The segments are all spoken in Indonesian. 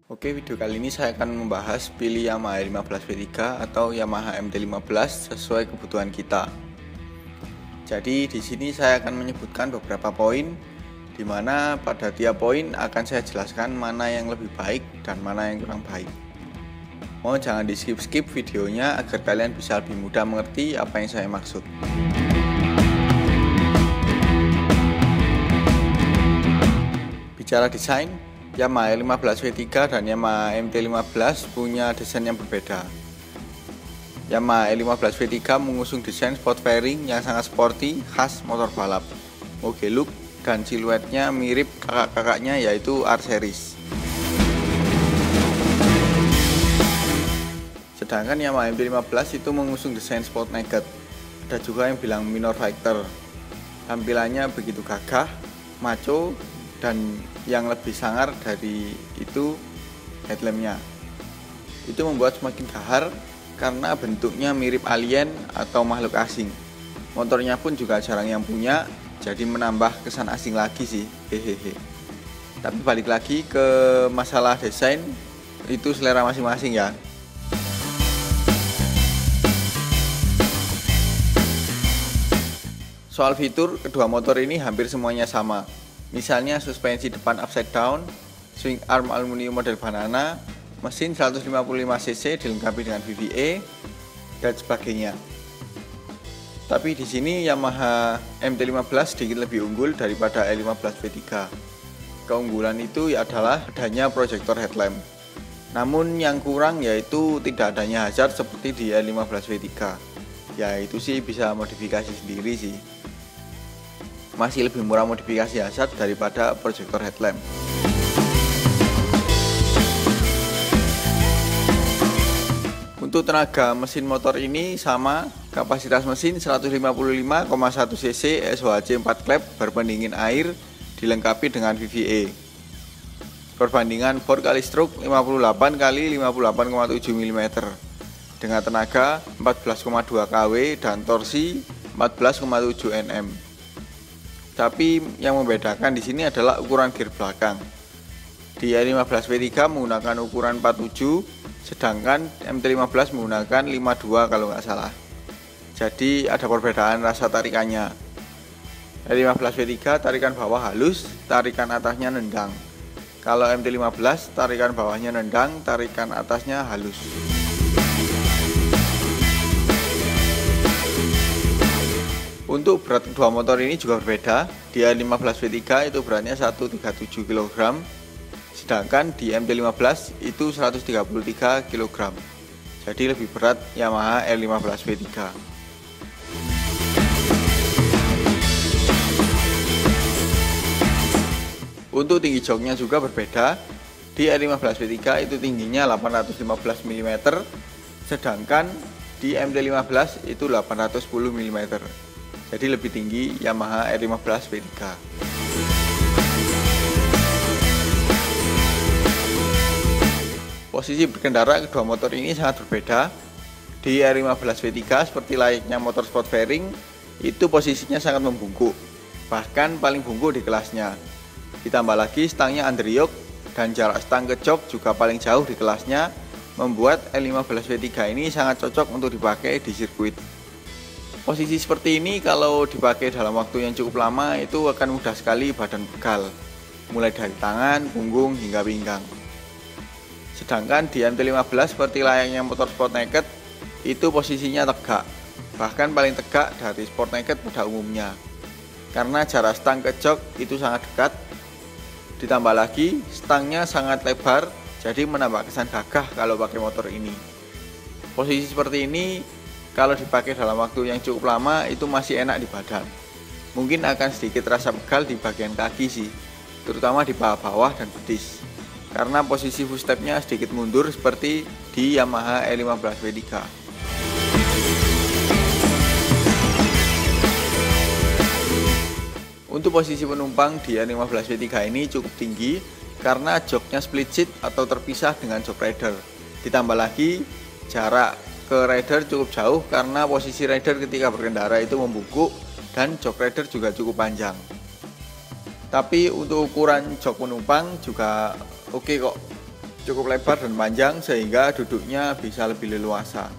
Oke, video kali ini saya akan membahas pilih Yamaha R15V3 atau Yamaha MT15 sesuai kebutuhan kita. Jadi di sini saya akan menyebutkan beberapa poin di mana pada tiap poin akan saya jelaskan mana yang lebih baik dan mana yang kurang baik. Mohon jangan di skip videonya agar kalian bisa lebih mudah mengerti apa yang saya maksud. Bicara desain, Yamaha R15V3 dan Yamaha MT15 punya desain yang berbeda. Yamaha R15V3 mengusung desain sport fairing yang sangat sporty, khas motor balap. Moge look dan siluetnya mirip kakak-kakaknya yaitu R Series. Sedangkan Yamaha MT15 itu mengusung desain sport naked. Ada juga yang bilang minor fighter. Tampilannya begitu gagah, maco, dan yang lebih sangar dari itu headlampnya. Itu membuat semakin gahar karena bentuknya mirip alien atau makhluk asing. Motornya pun juga jarang yang punya, jadi menambah kesan asing lagi sih, hehehe. Tapi balik lagi ke masalah desain, itu selera masing-masing ya. Soal fitur, kedua motor ini hampir semuanya sama. Misalnya suspensi depan upside down, swing arm aluminium model banana, mesin 155cc dilengkapi dengan VVA dan sebagainya. Tapi di sini Yamaha MT15 sedikit lebih unggul daripada R15V3. Keunggulan itu adalah adanya proyektor headlamp. Namun yang kurang yaitu tidak adanya hazard seperti di R15V3. Ya itu sih bisa modifikasi sendiri sih. Masih lebih murah modifikasi hazard daripada proyektor headlamp. Untuk tenaga mesin motor ini sama, kapasitas mesin 155,1 cc SOHC 4 klep berpendingin air dilengkapi dengan VVA. Perbandingan bor kali stroke 58 kali 58,7 mm dengan tenaga 14,2 kW dan torsi 14,7 Nm. Tapi yang membedakan di sini adalah ukuran gear belakang. Di R15V3 menggunakan ukuran 47, sedangkan MT15 menggunakan 52 kalau nggak salah. Jadi ada perbedaan rasa tarikannya. R15V3 tarikan bawah halus, tarikan atasnya nendang. Kalau MT15 tarikan bawahnya nendang, tarikan atasnya halus. Untuk berat kedua motor ini juga berbeda. Di R15V3 itu beratnya 137 kg, sedangkan di MT15 itu 133 kg. Jadi lebih berat Yamaha R15V3. Untuk tinggi joknya juga berbeda. Di R15V3 itu tingginya 815 mm, sedangkan di MT15 itu 810 mm. Jadi lebih tinggi Yamaha R15V3. Posisi berkendara kedua motor ini sangat berbeda. Di R15V3 seperti layaknya motor sport fairing, itu posisinya sangat membungkuk, bahkan paling bungkuk di kelasnya. Ditambah lagi stangnya underyoke dan jarak stang ke jok juga paling jauh di kelasnya, membuat R15V3 ini sangat cocok untuk dipakai di sirkuit. Posisi seperti ini kalau dipakai dalam waktu yang cukup lama itu akan mudah sekali badan pegal, mulai dari tangan, punggung, hingga pinggang. Sedangkan di MT15 seperti layaknya motor sport naked, itu posisinya tegak, bahkan paling tegak dari sport naked pada umumnya. Karena jarak stang ke jok itu sangat dekat, ditambah lagi stangnya sangat lebar, jadi menambah kesan gagah kalau pakai motor ini. Posisi seperti ini kalau dipakai dalam waktu yang cukup lama itu masih enak di badan. Mungkin akan sedikit rasa pegal di bagian kaki sih, terutama di paha bawah dan betis, karena posisi footstepnya sedikit mundur seperti di Yamaha R15V3. Untuk posisi penumpang di R15V3 ini cukup tinggi karena joknya split seat atau terpisah dengan jok rider. Ditambah lagi jarak ke rider cukup jauh karena posisi rider ketika berkendara itu membungkuk dan jok rider juga cukup panjang. Tapi untuk ukuran jok penumpang juga oke kok. cukup lebar dan panjang sehingga duduknya bisa lebih leluasa.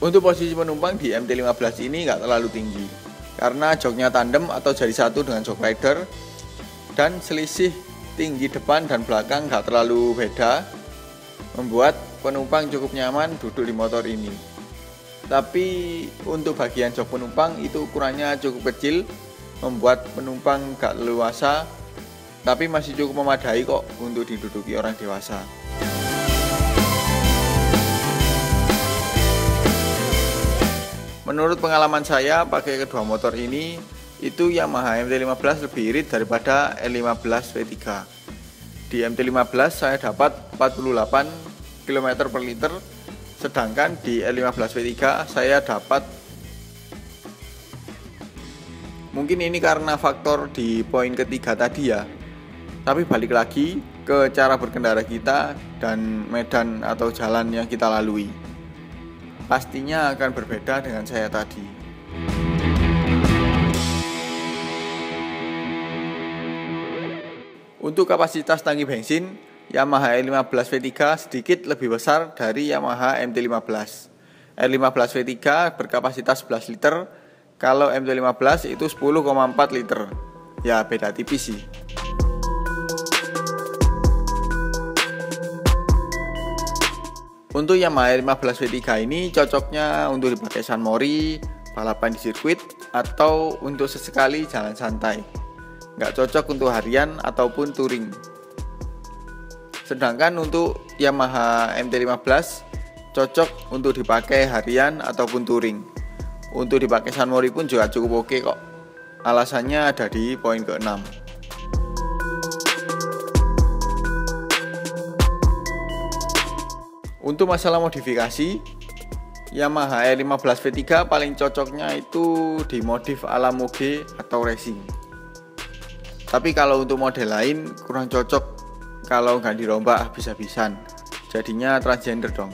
Untuk posisi penumpang di MT-15 ini nggak terlalu tinggi karena joknya tandem atau jadi satu dengan jok rider, dan selisih tinggi depan dan belakang nggak terlalu beda, membuat penumpang cukup nyaman duduk di motor ini. Tapi untuk bagian jok penumpang itu ukurannya cukup kecil, membuat penumpang gak leluasa, tapi masih cukup memadai kok untuk diduduki orang dewasa. Menurut pengalaman saya pakai kedua motor ini, itu Yamaha MT-15 lebih irit daripada L15 V3. Di MT-15 saya dapat 48 km per liter, sedangkan di L15 V3 saya dapat, mungkin ini karena faktor di poin ketiga tadi ya, tapi balik lagi ke cara berkendara kita dan medan atau jalan yang kita lalui, pastinya akan berbeda dengan saya tadi. Untuk kapasitas tangki bensin, Yamaha L15 V3 sedikit lebih besar dari Yamaha MT-15. L15 V3 berkapasitas 11 liter, kalau MT-15 itu 10,4 liter. Ya beda tipis sih. Untuk Yamaha L15 V3 ini cocoknya untuk dipakai San Mori, balapan di sirkuit, atau untuk sesekali jalan santai. Nggak cocok untuk harian ataupun touring. Sedangkan untuk Yamaha MT-15 cocok untuk dipakai harian ataupun touring. Untuk dipakai San Mori pun juga cukup oke kok. Alasannya ada di poin ke-6. Untuk masalah modifikasi, Yamaha R15 V3 paling cocoknya itu dimodif ala moge atau racing. Tapi kalau untuk model lain kurang cocok kalau nggak dirombak habis-habisan, jadinya transgender dong.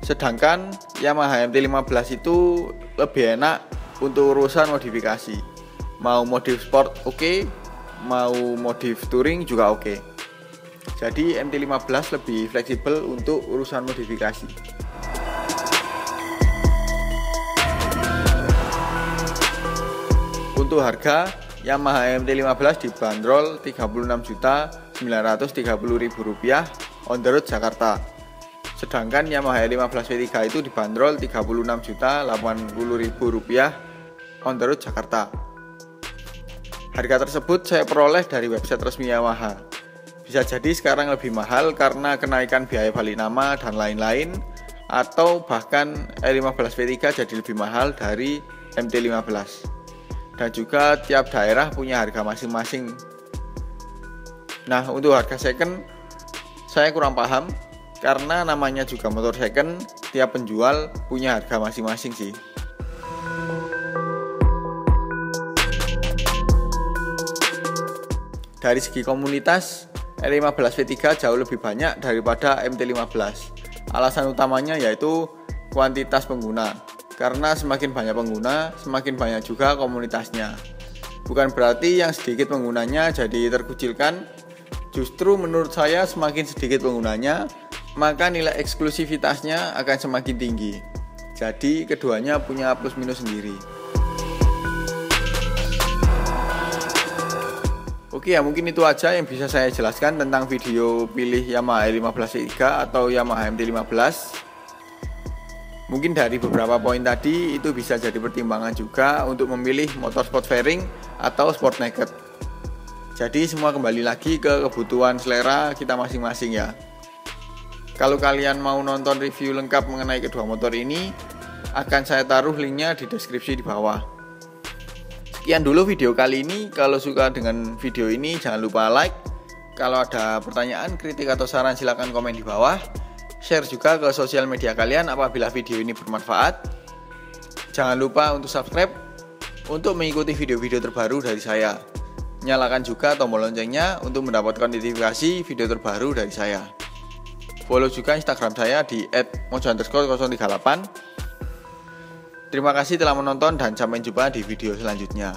Sedangkan Yamaha MT-15 itu lebih enak untuk urusan modifikasi. Mau modif sport oke, mau modif touring juga oke. Jadi MT-15 lebih fleksibel untuk urusan modifikasi. Untuk harga, Yamaha MT-15 dibanderol Rp36.930.000 on the road Jakarta. Sedangkan Yamaha R15 V3 itu dibanderol Rp36.080.000 on the road Jakarta. Harga tersebut saya peroleh dari website resmi Yamaha. Bisa jadi sekarang lebih mahal karena kenaikan biaya balik nama dan lain-lain, atau bahkan R15 V3 jadi lebih mahal dari MT-15. Dan juga tiap daerah punya harga masing-masing. Nah, untuk harga second saya kurang paham karena namanya juga motor second, tiap penjual punya harga masing-masing sih. Dari segi komunitas, R15 V3 jauh lebih banyak daripada MT-15. Alasan utamanya yaitu kuantitas pengguna. Karena semakin banyak pengguna, semakin banyak juga komunitasnya. Bukan berarti yang sedikit penggunanya jadi terkucilkan. Justru menurut saya semakin sedikit penggunanya, maka nilai eksklusivitasnya akan semakin tinggi. Jadi keduanya punya plus minus sendiri. Oke ya, mungkin itu aja yang bisa saya jelaskan tentang video pilih Yamaha R15 V3 atau Yamaha MT-15. Mungkin dari beberapa poin tadi itu bisa jadi pertimbangan juga untuk memilih motor sport fairing atau sport naked. Jadi semua kembali lagi ke kebutuhan selera kita masing-masing ya. Kalau kalian mau nonton review lengkap mengenai kedua motor ini, akan saya taruh linknya di deskripsi di bawah. Sekian dulu video kali ini. Kalau suka dengan video ini jangan lupa like. Kalau ada pertanyaan, kritik atau saran silakan komen di bawah. Share juga ke sosial media kalian apabila video ini bermanfaat. Jangan lupa untuk subscribe untuk mengikuti video-video terbaru dari saya. Nyalakan juga tombol loncengnya untuk mendapatkan notifikasi video terbaru dari saya. Follow juga Instagram saya di @mojo_038. Terima kasih telah menonton dan sampai jumpa di video selanjutnya.